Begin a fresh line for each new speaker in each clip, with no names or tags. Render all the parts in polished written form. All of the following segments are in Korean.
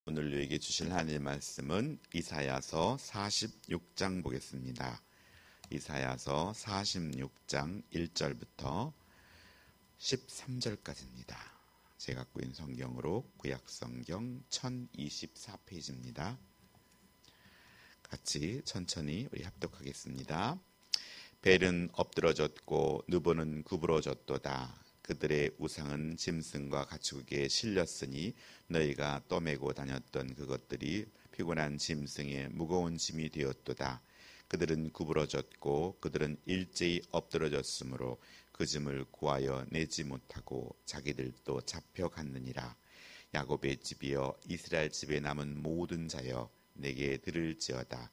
오늘 우리에게 주실 하나님의 말씀은 이사야서 46장 보겠습니다. 이사야서 46장 1절부터 13절까지입니다. 제가 갖고 있는 성경으로 구약성경 1024페이지입니다. 같이 천천히 우리 합독하겠습니다. 벨은 엎드러졌고 느보는 구부러졌도다. 그들의 우상은 짐승과 가축에 실렸으니 너희가 떠매고 다녔던 그것들이 피곤한 짐승의 무거운 짐이 되었도다. 그들은 구부러졌고 그들은 일제히 엎드러졌으므로 그 짐을 구하여 내지 못하고 자기들도 잡혀갔느니라. 야곱의 집이여 이스라엘 집에 남은 모든 자여 내게 들을지어다.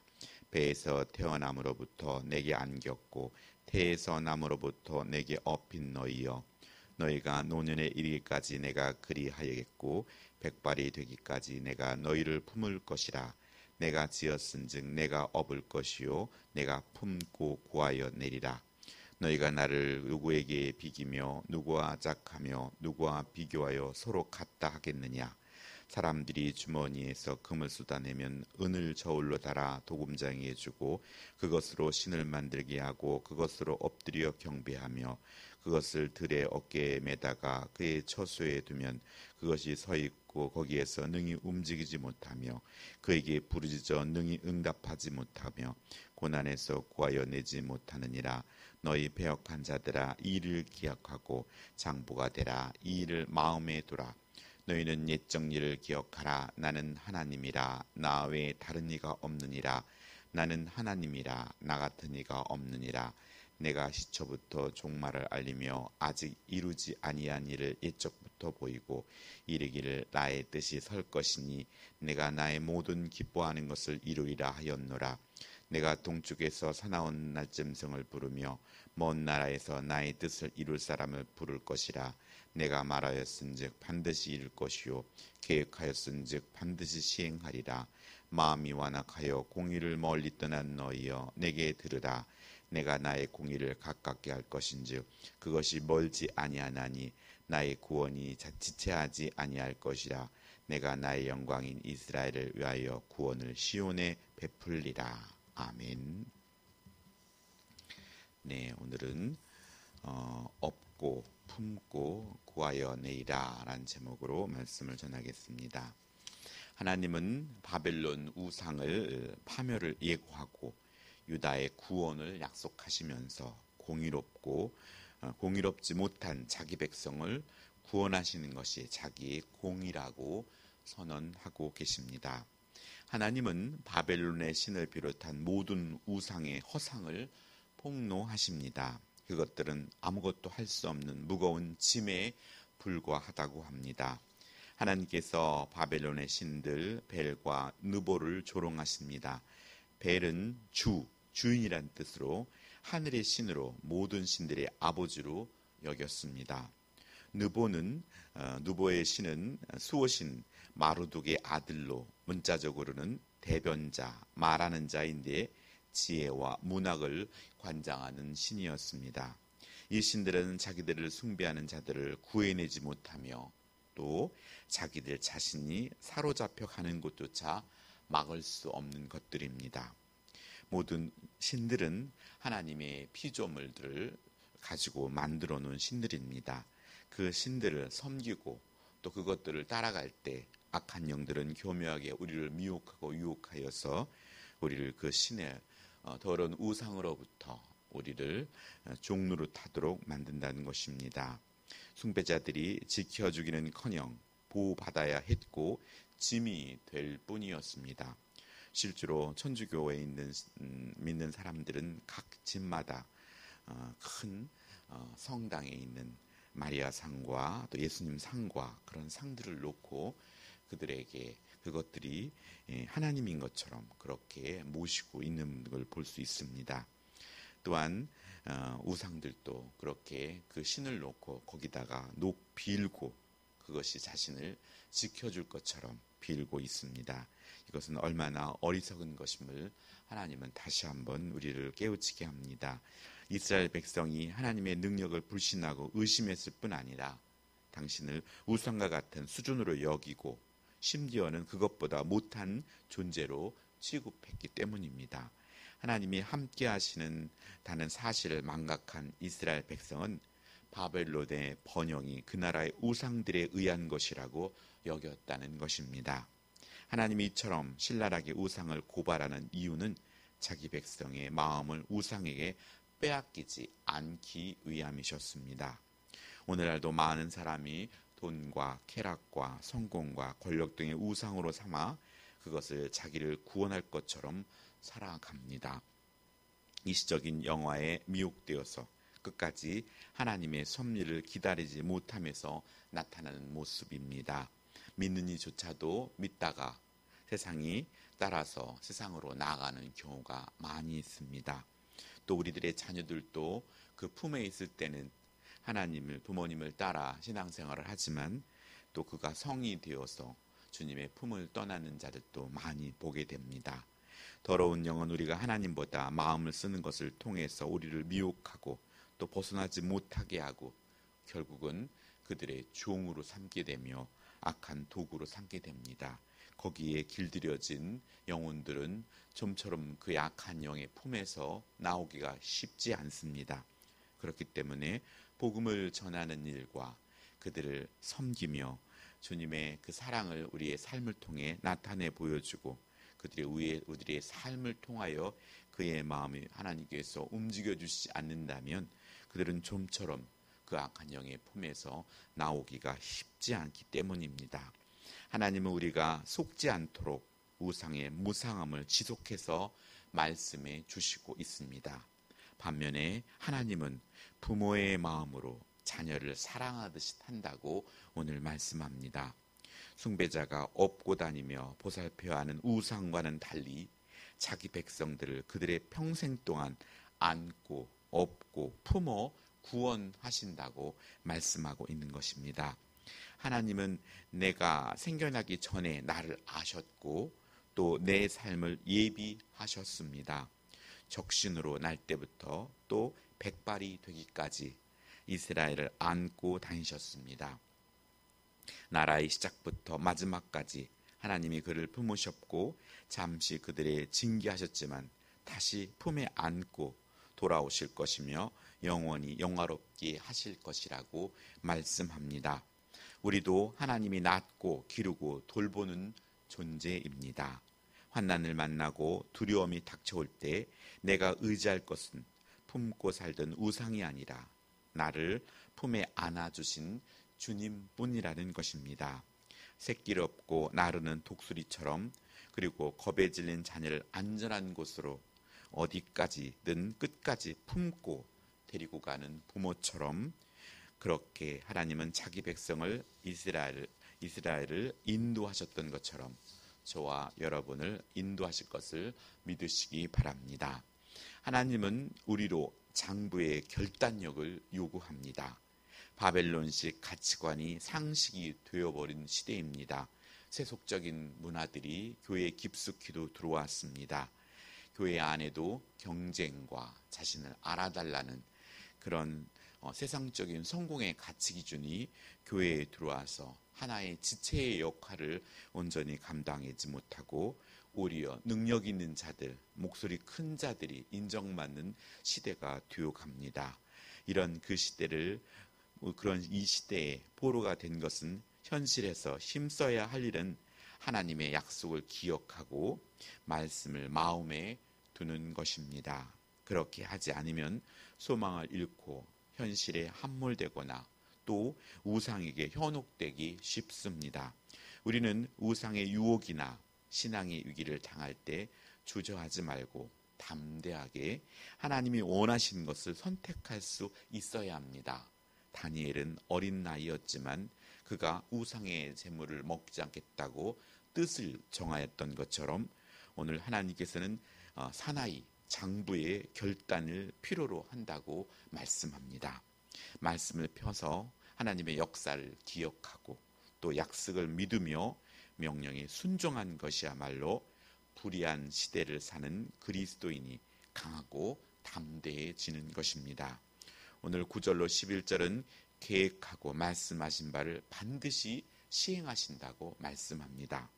배에서 태어남으로부터 내게 안겼고 태에서 남으로부터 내게 업힌 너희여, 너희가 노년에 이르기까지 내가 그리하였고 백발이 되기까지 내가 너희를 품을 것이라. 내가 지었은즉 내가 업을 것이요 내가 품고 구하여 내리라. 너희가 나를 누구에게 비기며 누구와 짝하며 누구와 비교하여 서로 같다 하겠느냐. 사람들이 주머니에서 금을 쏟아내면 은을 저울로 달아 도금장이에 주고 그것으로 신을 만들게 하고 그것으로 엎드려 경배하며 그것을 들의 어깨에 매다가 그의 처소에 두면 그것이 서 있고 거기에서 능히 움직이지 못하며 그에게 부르짖어 능히 응답하지 못하며 고난에서 구하여 내지 못하느니라. 너희 배역한 자들아 이 일을 기억하고 장보가 되라. 이 일을 마음에 두라. 너희는 옛적 일을 기억하라. 나는 하나님이라. 나 외에 다른 이가 없느니라. 나는 하나님이라. 나 같은 이가 없느니라. 내가 시초부터 종말을 알리며 아직 이루지 아니한 일을 옛적부터 보이고 이르기를 나의 뜻이 설 것이니 내가 나의 모든 기뻐하는 것을 이루리라 하였노라. 내가 동쪽에서 사나운 날짐승을 부르며 먼 나라에서 나의 뜻을 이룰 사람을 부를 것이라. 내가 말하였은즉 반드시 이룰 것이요 계획하였은즉 반드시 시행하리라. 마음이 완악하여 공의를 멀리 떠난 너희여 내게 들으라. 내가 나의 공의를 가깝게 할 것인즉 그것이 멀지 아니하나니 나의 구원이 지체하지 아니할 것이라. 내가 나의 영광인 이스라엘을 위하여 구원을 시온에 베풀리라. 아멘. 네, 오늘은 업고 품고 구하여 내리라 라는 제목으로 말씀을 전하겠습니다. 하나님은 바벨론 우상을 파멸을 예고하고 유다의 구원을 약속하시면서 공의롭지 못한 자기 백성을 구원하시는 것이 자기의 공의라고 선언하고 계십니다. 하나님은 바벨론의 신을 비롯한 모든 우상의 허상을 폭로하십니다. 그것들은 아무것도 할 수 없는 무거운 짐에 불과하다고 합니다. 하나님께서 바벨론의 신들 벨과 느보를 조롱하십니다. 벨은 주인이란 뜻으로 하늘의 신으로 모든 신들의 아버지로 여겼습니다. 느보의 신은 수호신 마루둑의 아들로 문자적으로는 대변자, 말하는 자인데 지혜와 문학을 관장하는 신이었습니다. 이 신들은 자기들을 숭배하는 자들을 구해내지 못하며 또 자기들 자신이 사로잡혀 가는 곳조차 막을 수 없는 것들입니다. 모든 신들은 하나님의 피조물들을 가지고 만들어 놓은 신들입니다. 그 신들을 섬기고 또 그것들을 따라갈 때 악한 영들은 교묘하게 우리를 미혹하고 유혹하여서 우리를 그 신의 더러운 우상으로부터 우리를 종노릇하도록 만든다는 것입니다. 숭배자들이 지켜주기는커녕 보호받아야 했고 짐이 될 뿐이었습니다. 실제로 천주교에 믿는 사람들은 각 집마다 큰 성당에 있는 마리아 상과 또 예수님 상과 그런 상들을 놓고 그들에게 그것들이 하나님인 것처럼 그렇게 모시고 있는 걸 볼 수 있습니다. 또한 우상들도 그렇게 그 신을 놓고 거기다가 빌고 그것이 자신을 지켜줄 것처럼 빌고 있습니다. 이것은 얼마나 어리석은 것임을 하나님은 다시 한번 우리를 깨우치게 합니다. 이스라엘 백성이 하나님의 능력을 불신하고 의심했을 뿐 아니라 당신을 우상과 같은 수준으로 여기고 심지어는 그것보다 못한 존재로 취급했기 때문입니다. 하나님이 함께 하시는다는 사실을 망각한 이스라엘 백성은 바벨론의 번영이 그 나라의 우상들에 의한 것이라고 여겼다는 것입니다. 하나님이 이처럼 신랄하게 우상을 고발하는 이유는 자기 백성의 마음을 우상에게 빼앗기지 않기 위함이셨습니다. 오늘날도 많은 사람이 돈과 쾌락과 성공과 권력 등의 우상으로 삼아 그것을 자기를 구원할 것처럼 살아갑니다. 일시적인 영화에 미혹되어서 끝까지 하나님의 섭리를 기다리지 못하면서 나타나는 모습입니다. 믿는 이조차도 믿다가 세상이 따라서 세상으로 나아가는 경우가 많이 있습니다. 또 우리들의 자녀들도 그 품에 있을 때는 부모님을 따라 신앙생활을 하지만 또 그가 성이 되어서 주님의 품을 떠나는 자들도 많이 보게 됩니다. 더러운 영은 우리가 하나님보다 마음을 쓰는 것을 통해서 우리를 미혹하고 또 벗어나지 못하게 하고 결국은 그들의 종으로 삼게 되며 악한 도구로 삼게 됩니다. 거기에 길들여진 영혼들은 좀처럼 그 약한 영의 품에서 나오기가 쉽지 않습니다. 그렇기 때문에 복음을 전하는 일과 그들을 섬기며 주님의 그 사랑을 우리의 삶을 통해 나타내 보여주고 우리의 삶을 통하여 그의 마음이 하나님께서 움직여 주시지 않는다면 그들은 좀처럼 그 악한 영의 품에서 나오기가 쉽지 않기 때문입니다. 하나님은 우리가 속지 않도록 우상의 무상함을 지속해서 말씀해 주시고 있습니다. 반면에 하나님은 부모의 마음으로 자녀를 사랑하듯이 한다고 오늘 말씀합니다. 숭배자가 업고 다니며 보살펴야 하는 우상과는 달리 자기 백성들을 그들의 평생 동안 안고 업고 품어 구원하신다고 말씀하고 있는 것입니다. 하나님은 내가 생겨나기 전에 나를 아셨고 또 내 삶을 예비하셨습니다. 적신으로 날 때부터 또 백발이 되기까지 이스라엘을 안고 다니셨습니다. 나라의 시작부터 마지막까지 하나님이 그를 품으셨고 잠시 그들의 징계하셨지만 다시 품에 안고 돌아오실 것이며 영원히 영화롭게 하실 것이라고 말씀합니다. 우리도 하나님이 낳고 기르고 돌보는 존재입니다. 환난을 만나고 두려움이 닥쳐올 때 내가 의지할 것은 품고 살던 우상이 아니라 나를 품에 안아주신 주님뿐이라는 것입니다. 새끼를 업고 나르는 독수리처럼 그리고 겁에 질린 자녀를 안전한 곳으로 어디까지든 끝까지 품고 데리고 가는 부모처럼 그렇게 하나님은 자기 백성을 이스라엘을 인도하셨던 것처럼 저와 여러분을 인도하실 것을 믿으시기 바랍니다. 하나님은 우리로 장부의 결단력을 요구합니다. 바벨론식 가치관이 상식이 되어버린 시대입니다. 세속적인 문화들이 교회에 깊숙이도 들어왔습니다. 교회 안에도 경쟁과 자신을 알아달라는 그런 세상적인 성공의 가치 기준이 교회에 들어와서 하나의 지체의 역할을 온전히 감당하지 못하고 오히려 능력 있는 자들, 목소리 큰 자들이 인정받는 시대가 되어갑니다. 이런 이 시대에 포로가 된 것은 현실에서 힘써야 할 일은 하나님의 약속을 기억하고 말씀을 마음에 두는 것입니다. 그렇게 하지 않으면 소망을 잃고 현실에 함몰되거나 또 우상에게 현혹되기 쉽습니다. 우리는 우상의 유혹이나 신앙의 위기를 당할 때 주저하지 말고 담대하게 하나님이 원하시는 것을 선택할 수 있어야 합니다. 다니엘은 어린 나이였지만 그가 우상의 재물을 먹지 않겠다고 뜻을 정하였던 것처럼 오늘 하나님께서는 사나이 장부의 결단을 필요로 한다고 말씀합니다. 말씀을 펴서 하나님의 역사를 기억하고 또 약속을 믿으며 명령에 순종한 것이야말로 불의한 시대를 사는 그리스도인이 강하고 담대해지는 것입니다. 오늘 9절로 11절은 계획하고 말씀하신 바를 반드시 시행하신다고 말씀합니다.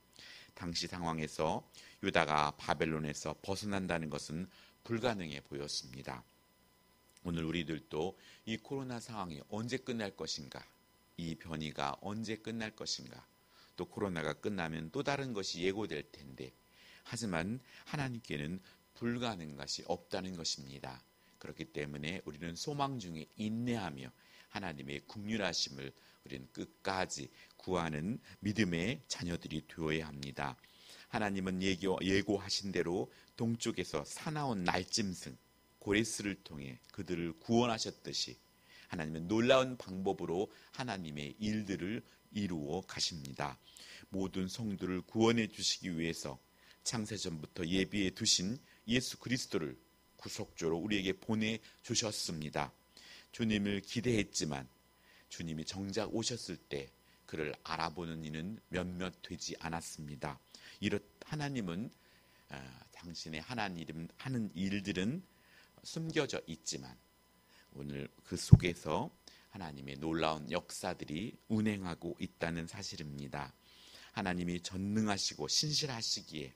당시 상황에서 유다가 바벨론에서 벗어난다는 것은 불가능해 보였습니다. 오늘 우리들도 이 코로나 상황이 언제 끝날 것인가, 이 변이가 언제 끝날 것인가, 또 코로나가 끝나면 또 다른 것이 예고될 텐데, 하지만 하나님께는 불가능한 것이 없다는 것입니다. 그렇기 때문에 우리는 소망 중에 인내하며 하나님의 긍휼하심을 우리는 끝까지 구하는 믿음의 자녀들이 되어야 합니다. 하나님은 예고하신 대로 동쪽에서 사나운 날짐승 고레스를 통해 그들을 구원하셨듯이 하나님은 놀라운 방법으로 하나님의 일들을 이루어 가십니다. 모든 성도를 구원해 주시기 위해서 창세전부터 예비해 두신 예수 그리스도를 구속주로 우리에게 보내주셨습니다. 주님을 기대했지만 주님이 정작 오셨을 때 그를 알아보는 이는 몇몇 되지 않았습니다. 이렇 하나님은 당신의 하는 일들은 숨겨져 있지만 오늘 그 속에서 하나님의 놀라운 역사들이 운행하고 있다는 사실입니다. 하나님이 전능하시고 신실하시기에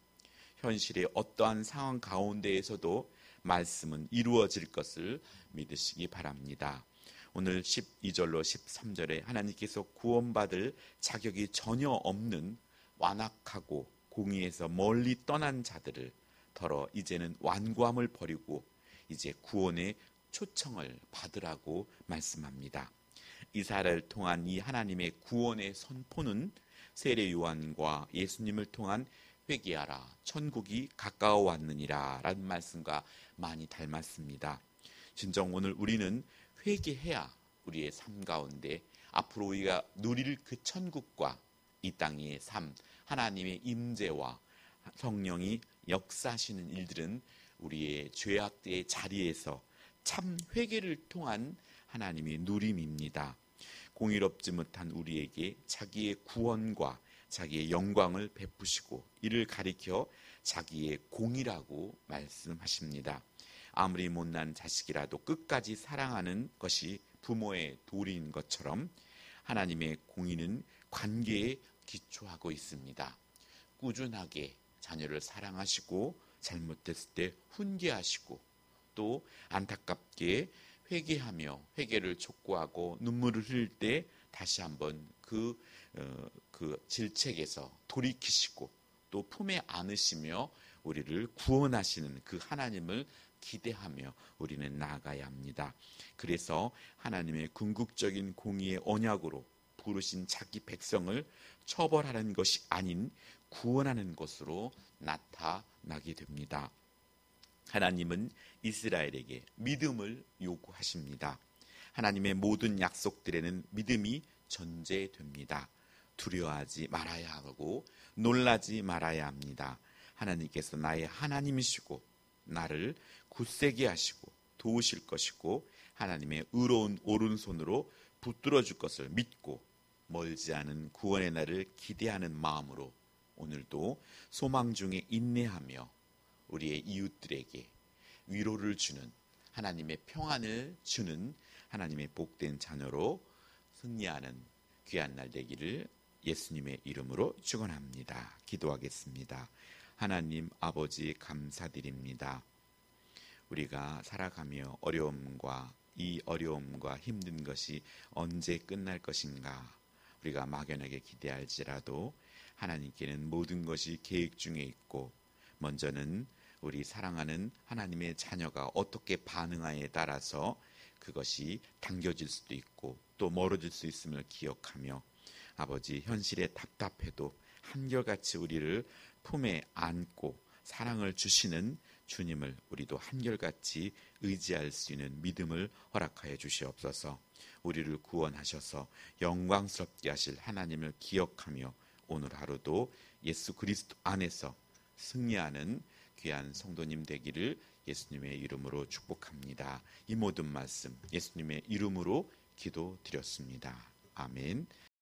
현실의 어떠한 상황 가운데에서도 말씀은 이루어질 것을 믿으시기 바랍니다. 오늘 12절로 13절에 하나님께서 구원받을 자격이 전혀 없는 완악하고 공의에서 멀리 떠난 자들을 더러 이제는 완고함을 버리고 이제 구원의 초청을 받으라고 말씀합니다. 이사야를 통한 이 하나님의 구원의 선포는 세례 요한과 예수님을 통한 회개하라 천국이 가까워 왔느니라 라는 말씀과 많이 닮았습니다. 진정 오늘 우리는 회개해야 우리의 삶 가운데 앞으로 우리가 누릴 그 천국과 이 땅의 삶, 하나님의 임재와 성령이 역사하시는 일들은 우리의 죄악의 자리에서 참 회개를 통한 하나님의 누림입니다. 공의롭지 못한 우리에게 자기의 구원과 자기의 영광을 베푸시고 이를 가리켜 자기의 공의라고 말씀하십니다. 아무리 못난 자식이라도 끝까지 사랑하는 것이 부모의 도리인 것처럼 하나님의 공의는 관계에 기초하고 있습니다. 꾸준하게 자녀를 사랑하시고 잘못했을 때 훈계하시고 또 안타깝게 회개하며 회개를 촉구하고 눈물을 흘릴 때 다시 한번 그 질책에서 돌이키시고 또 품에 안으시며 우리를 구원하시는 그 하나님을 기대하며 우리는 나아가야 합니다. 그래서 하나님의 궁극적인 공의의 언약으로 부르신 자기 백성을 처벌하는 것이 아닌 구원하는 것으로 나타나게 됩니다. 하나님은 이스라엘에게 믿음을 요구하십니다. 하나님의 모든 약속들에는 믿음이 전제됩니다. 두려워하지 말아야 하고 놀라지 말아야 합니다. 하나님께서 나의 하나님이시고 나를 굳세게 하시고 도우실 것이고 하나님의 의로운 오른손으로 붙들어 줄 것을 믿고 멀지 않은 구원의 날을 기대하는 마음으로 오늘도 소망 중에 인내하며 우리의 이웃들에게 위로를 주는 하나님의 평안을 주는 하나님의 복된 자녀로 승리하는 귀한 날 되기를 예수님의 이름으로 축원합니다. 기도하겠습니다. 하나님 아버지 감사드립니다. 우리가 살아가며 이 어려움과 힘든 것이 언제 끝날 것인가 우리가 막연하게 기대할지라도 하나님께는 모든 것이 계획 중에 있고 먼저는 우리 사랑하는 하나님의 자녀가 어떻게 반응하에 따라서 그것이 당겨질 수도 있고 또 멀어질 수 있음을 기억하며 아버지 현실에 답답해도 한결같이 우리를 품에 안고 사랑을 주시는 주님을 우리도 한결같이 의지할 수 있는 믿음을 허락하여 주시옵소서. 우리를 구원하셔서 영광스럽게 하실 하나님을 기억하며 오늘 하루도 예수 그리스도 안에서 승리하는 귀한 성도님 되기를 예수님의 이름으로 축복합니다. 이 모든 말씀 예수님의 이름으로 기도드렸습니다. 아멘.